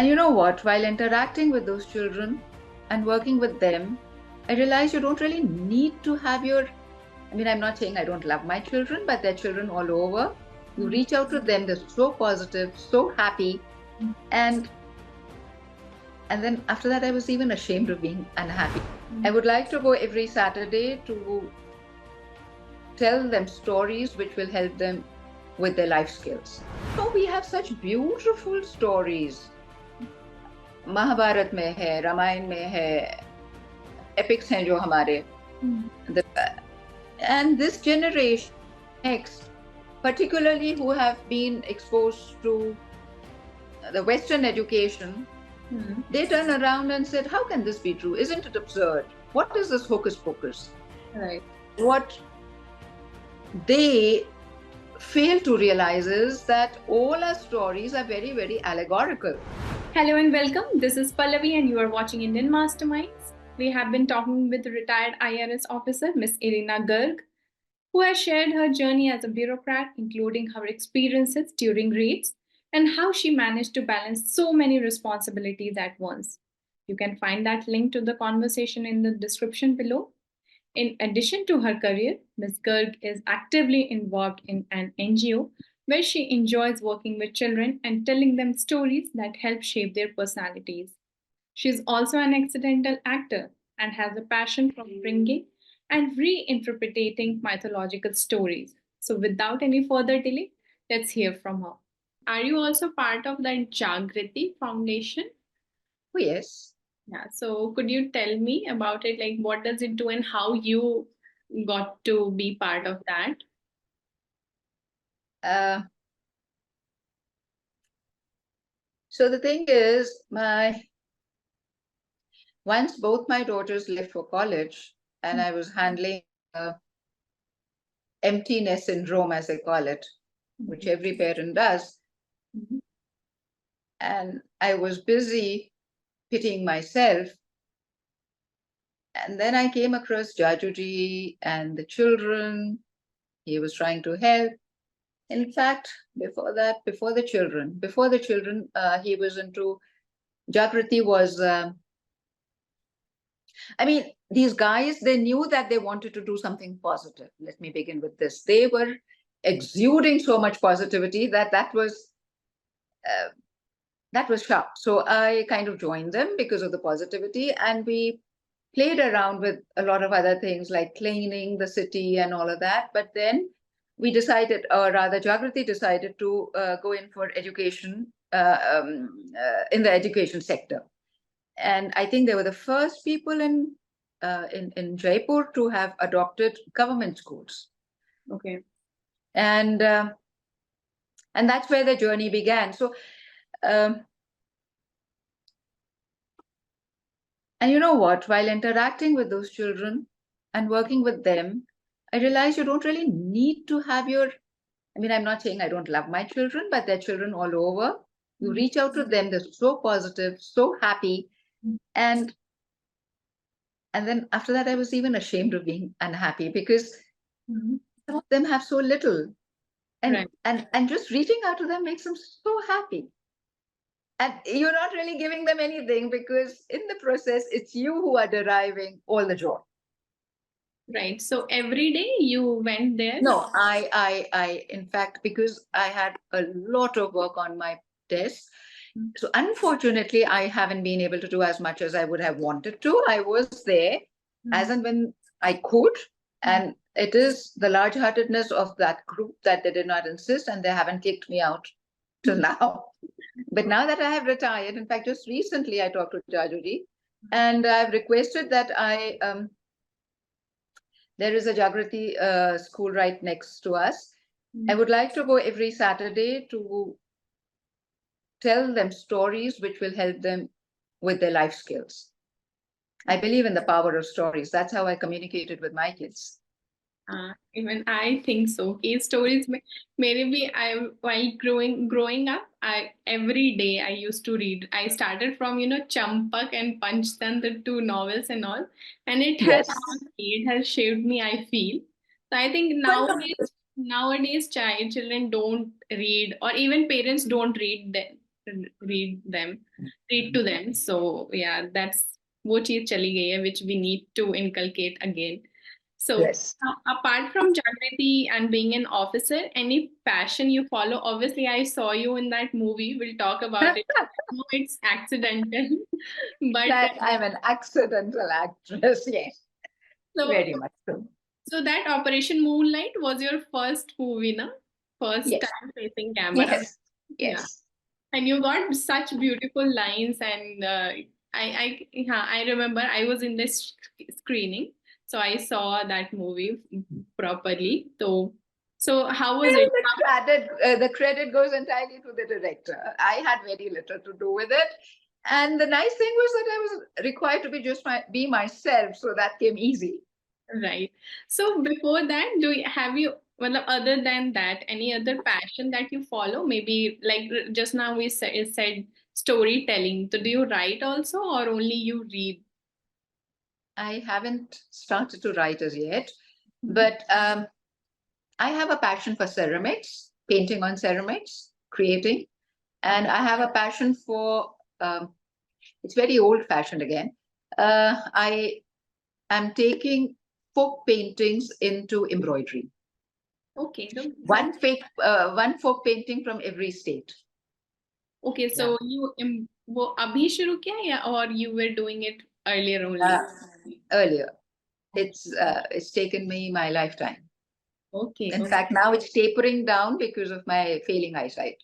And you know what? While interacting with those children and working with them, I realized you don't really need to have I'm not saying I don't love my children, but they're children all over. You reach out to them, they're so positive, so happy. And then after that, I was even ashamed of being unhappy. I would like to go every Saturday to tell them stories which will help them with their life skills. So we have such beautiful stories. Mahabharat में है, रामायण में है, epics हैं जो हमारे. And this generation next, particularly who have been exposed to the Western education, they turn around and said, how can this be true? Isn't it absurd? What is this hocus pocus? Right. What they fail to realize is that all our stories are very, very allegorical. Hello and welcome. This is Pallavi and you are watching Indian Masterminds. We have been talking with retired IRS officer Miss Irina Garg, who has shared her journey as a bureaucrat, including her experiences during raids and how she managed to balance so many responsibilities at once. You can find that link to the conversation in the description below. In addition to her career, Ms. Garg is actively involved in an NGO where she enjoys working with children and telling them stories that help shape their personalities. She is also an accidental actor and has a passion for bringing and reinterpreting mythological stories. So, without any further delay, let's hear from her. Are you also part of the Jagriti Foundation? Oh, yes. Yeah. So, could you tell me about it? Like, what does it do and how you got to be part of that? So the thing is, once both my daughters left for college, and I was handling emptiness syndrome, as I call it, which every parent does. And I was busy pitying myself. And then I came across Jagriti and the children. He was trying to help. In fact, before the children, he was into Jagriti was. These guys, they knew that they wanted to do something positive. Let me begin with this. They were exuding so much positivity that was sharp. So I kind of joined them because of the positivity, and we played around with a lot of other things like cleaning the city and all of that. But then we decided, or rather Jagriti decided to go in for education in the education sector. And I think they were the first people in Jaipur to have adopted government schools. Okay. And that's where the journey began. So, and you know what? While interacting with those children and working with them, I realized you don't really need to have I'm not saying I don't love my children, but they're children all over. You reach out to them, they're so positive, so happy. And then after that, I was even ashamed of being unhappy because some of them have so little. And, Right. and just reaching out to them makes them so happy. And you're not really giving them anything because in the process, it's you who are deriving all the joy. Right. So every day you went there? No, I in fact, because I had a lot of work on my desk, so unfortunately, I haven't been able to do as much as I would have wanted to. I was there as and when I could, and it is the large-heartedness of that group that they did not insist, and they haven't kicked me out till now. But now that I have retired, in fact, just recently I talked to Jagriti, and I've requested that there is a Jagriti school right next to us. I would like to go every Saturday to tell them stories which will help them with their life skills. I believe in the power of stories. That's how I communicated with my kids. Even I think so. Case stories, maybe while growing up, every day I used to read. I started from Champak and Panchtan, the two novels and all, and it has shaped me. I feel so. I think nowadays children don't read, or even parents don't read them. read to them. So yeah, that's वो चीज चली गई है, which we need to inculcate again. So Yes. apart from Jagriti and being an officer, any passion you follow? Obviously, I saw you in that movie. We'll talk about it. No, it's accidental, but That I'm an accidental actress, yes. so Very much so. so that Operation Moonlight was your first movie, na? First Yes. time facing camera. Yes. Yeah. Yes. And you got such beautiful lines, and I remember I was in this screening, so I saw that movie properly. So how was Well, it? the credit goes entirely to the director. I had very little to do with it. And the nice thing was that I was required to be myself, so that came easy. Right. So before that, have you, well, other than that, any other passion that you follow? Maybe like just now we said storytelling. So do you write also, or only you read? I haven't started to write as yet, Mhm. but I have a passion for ceramics, painting on ceramics, creating, and I have a passion for. It's very old-fashioned again. I am taking folk paintings into embroidery. Okay. One folk painting from every state. Okay, so you वो अभी शुरू किया या or you were doing it earlier only? Earlier. It's taken me my lifetime. Okay, In okay, fact, now it's tapering down because of my failing eyesight.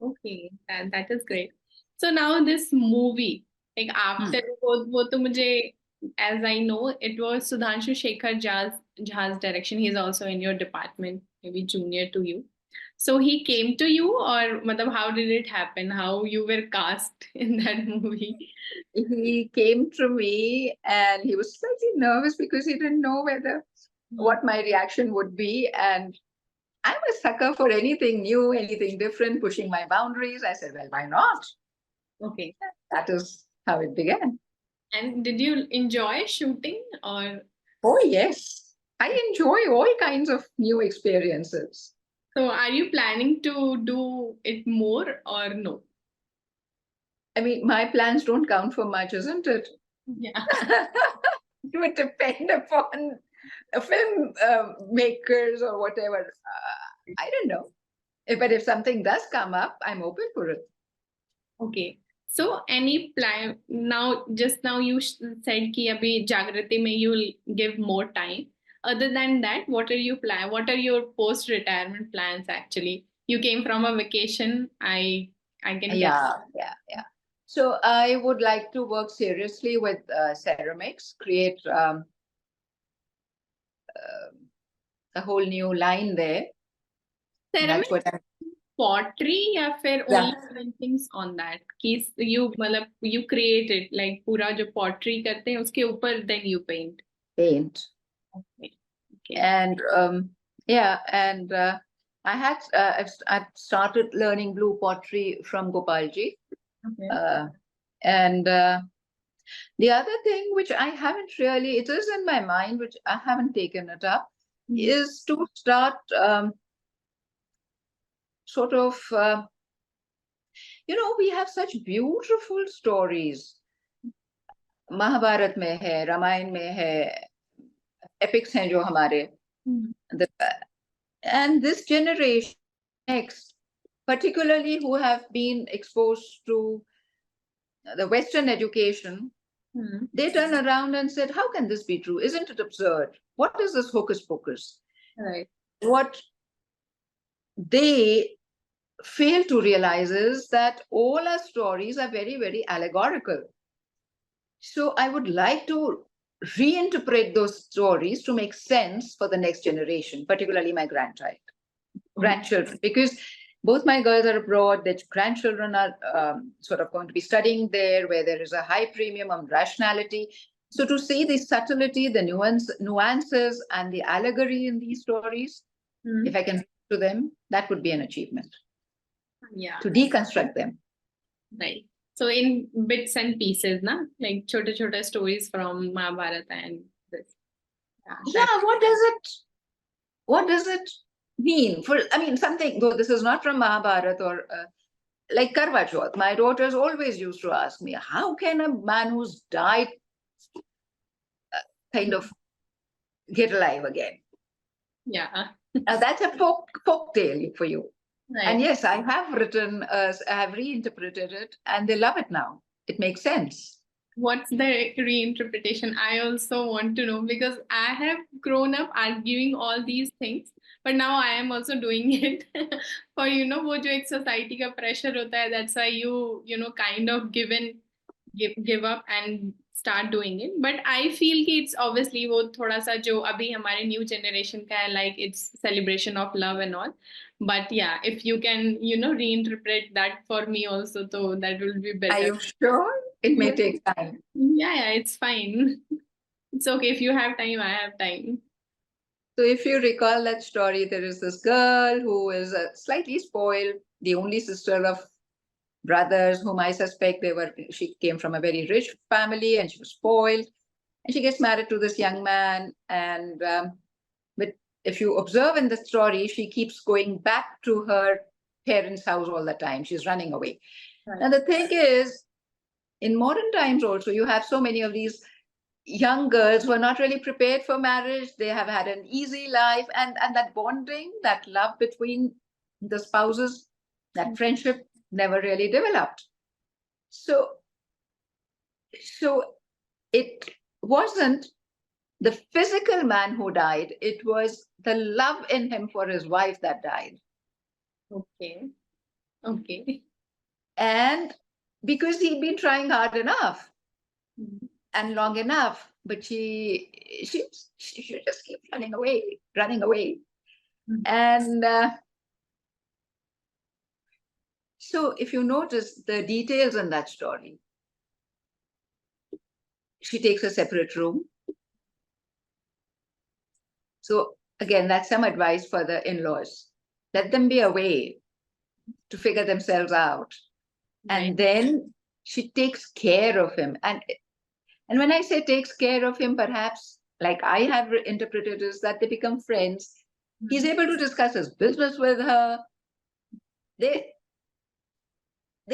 okay, that is great. So now this movie, like after वो तो मुझे, as I know, it was Sudhanshu Shekhar Jha's direction. He's also in your department, maybe junior to you. So he came to you, or मतलब how did it happen? How you were cast in that movie? He came to me and he was slightly nervous because he didn't know what my reaction would be. And I'm a sucker for anything new, anything different, pushing my boundaries. I said, well, why not? Okay. That is how it began. And did you enjoy shooting, or? Oh, yes. I enjoy all kinds of new experiences. So are you planning to do it more or no? I mean, my plans don't count for much, isn't it? Yeah. It would depend upon film makers or whatever. I don't know. But if something does come up, I'm open for it. Okay. So any plan now? Just now you said कि अभी जागृति में you'll give more time. Other than that, what are you plan? What are your post-retirement plans actually? You came from a vacation. I can guess. Yeah. So I would like to work seriously with ceramics, create a whole new line there. Ceramic That's what I'm. pottery या फिर only paintings on that? कि you मतलब you create it like पूरा जो pottery करते हैं उसके ऊपर then you paint. Paint. Okay. Okay. And I've started learning blue pottery from Gopalji. Okay. And the other thing which I haven't really, it is in my mind, which I haven't taken it up, is to start sort of, we have such beautiful stories. Mahabharat में है, रामायण में है, epics हैं जो हमारे. And this generation next, particularly who have been exposed to the Western education, they turn around and said, how can this be true? Isn't it absurd? What is this hocus pocus? Right. What they fail to realize is that all our stories are very, very allegorical. So I would like to reinterpret those stories to make sense for the next generation, particularly my grandchildren, because both my girls are abroad. Their grandchildren are sort of going to be studying there, where there is a high premium on rationality. So to see the subtlety, the nuances, and the allegory in these stories, if I can to them, that would be an achievement. Yeah. To deconstruct them. Right. So in bits and pieces, na? Like छोटे stories from Mahabharata and this. Yeah, what does it mean? I mean, something, though this is not from Mahabharata or like Karwa Chauth, my daughters always used to ask me, how can a man who's died kind of get alive again? Yeah. Now that's a folk tale for you. Right. And yes, I have written, I have reinterpreted it, and they love it now. It makes sense. What's the reinterpretation? I also want to know, because I have grown up arguing all these things, but now I am also doing it. For वो जो एक society का pressure होता है, that's why you kind of give up and start doing it. But I feel कि it's obviously वो थोड़ा सा जो अभी हमारे new generation का है, like it's celebration of love and all. But yeah, if you can reinterpret that for me also, so that will be better. Are you sure? It may Yeah. take time. Yeah, it's fine. It's okay. If you have time, I have time. So if you recall that story, there is this girl who is slightly spoiled, the only sister of brothers whom I suspect she came from a very rich family and she was spoiled. And she gets married to this young man. And but if you observe in the story, she keeps going back to her parents' house all the time. She's running away. Right. And the thing is, in modern times also, you have so many of these young girls who are not really prepared for marriage. They have had an easy life, and that bonding, that love between the spouses, that friendship never really developed. So it wasn't the physical man who died, it was the love in him for his wife that died. Okay. And because he'd been trying hard enough and long enough, but she just keep running away. And so if you notice the details in that story, she takes a separate room. So again, that's some advice for the in-laws. Let them be away to figure themselves out. Right. And then she takes care of him. And when I say takes care of him, perhaps like I have interpreted is that they become friends. He's able to discuss his business with her. They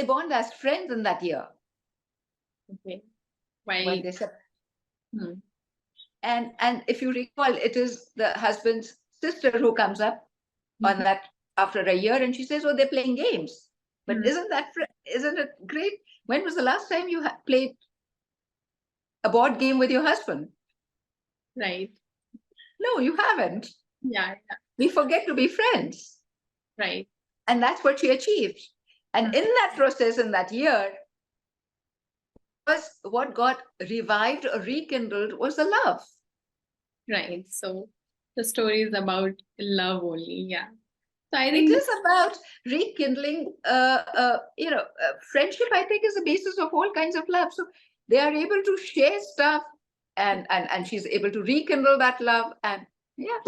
bond as friends in that year. Okay. When they and if you recall, it is the husband's sister who comes up on that after a year, and she says, "Oh, they're playing games." But isn't it great? When was the last time you played a board game with your husband? Right. No, you haven't. Yeah. We forget to be friends. Right. And that's what she achieved. And in that process, in that year, was what got revived or rekindled was the love. Right. So the story is about love only. Yeah. So I think it is about rekindling, friendship, I think, is the basis of all kinds of love. So they are able to share stuff and she's able to rekindle that love. And yeah.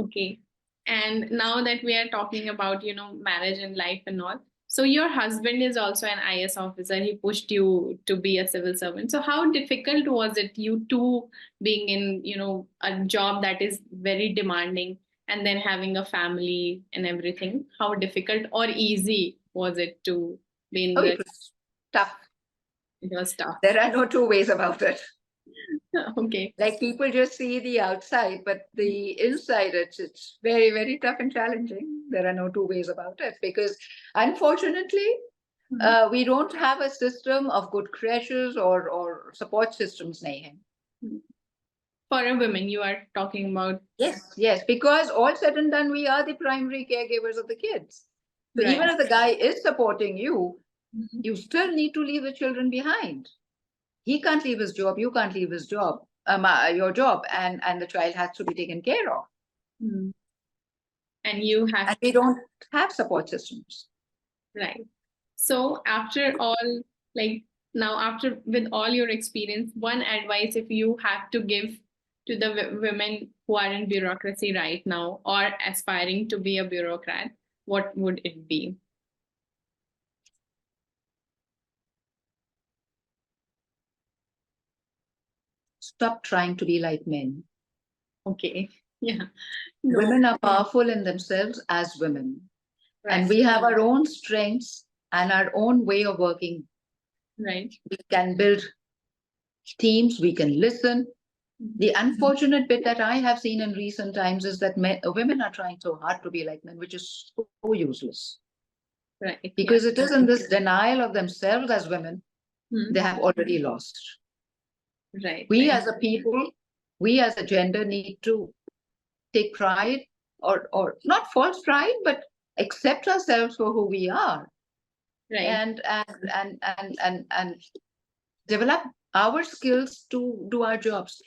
Okay. And now that we are talking about, marriage and life and all, so your husband is also an IS officer. He pushed you to be a civil servant. So how difficult was it, you two being in, a job that is very demanding and then having a family and everything? How difficult or easy was it to be in It was tough. It was tough. There are no two ways about it. Okay. Like people just see the outside, but the inside, it's very, very tough and challenging. There are no two ways about it because unfortunately, we don't have a system of good creches or support systems. For a woman, you are talking about. Yes, because all said and done, we are the primary caregivers of the kids. So Right. even if the guy is supporting you, you still need to leave the children behind. He can't leave his job, you can't leave his job, your job, and the child has to be taken care of. And you have. And we don't have support systems. Right. So after all, like now, after with all your experience, one advice if you have to give to the women who are in bureaucracy right now or aspiring to be a bureaucrat, what would it be? Stop trying to be like men. Okay. Yeah. No. Women are powerful in themselves as women. And we have our own strengths and our own way of working. Right. We can build teams, we can listen. The unfortunate bit that I have seen in recent times is that women are trying so hard to be like men, which is so useless. Right. Because it is in this denial of themselves as women, they have already lost. Right. We as a people, we as a gender need to take pride, or not false pride, but accept ourselves for who we are. Right. And develop our skills to do our jobs.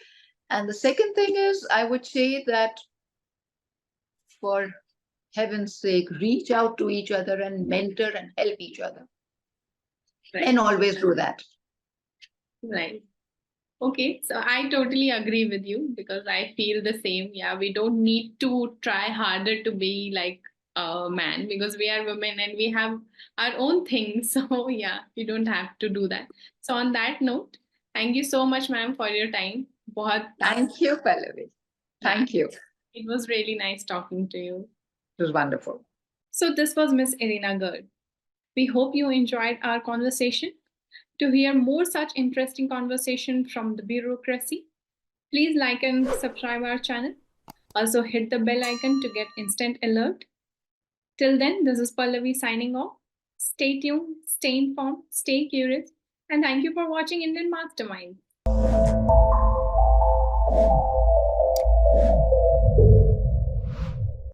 And the second thing is, I would say that, for heaven's sake, reach out to each other and mentor and help each other. Right. And always do that. Right. Okay, so I totally agree with you because I feel the same. Yeah, we don't need to try harder to be like a man because we are women and we have our own things. So yeah, we don't have to do that. So on that note, thank you so much, ma'am, for your time. Thank you, Pallavi. Thank you. It was really nice talking to you. It was wonderful. So this was Miss Irina Garg. We hope you enjoyed our conversation. To hear more such interesting conversation from the bureaucracy, please like and subscribe our channel. Also hit the bell icon to get instant alert. Till then, this is Pallavi signing off. Stay tuned, stay informed, stay curious, and thank you for watching Indian Masterminds.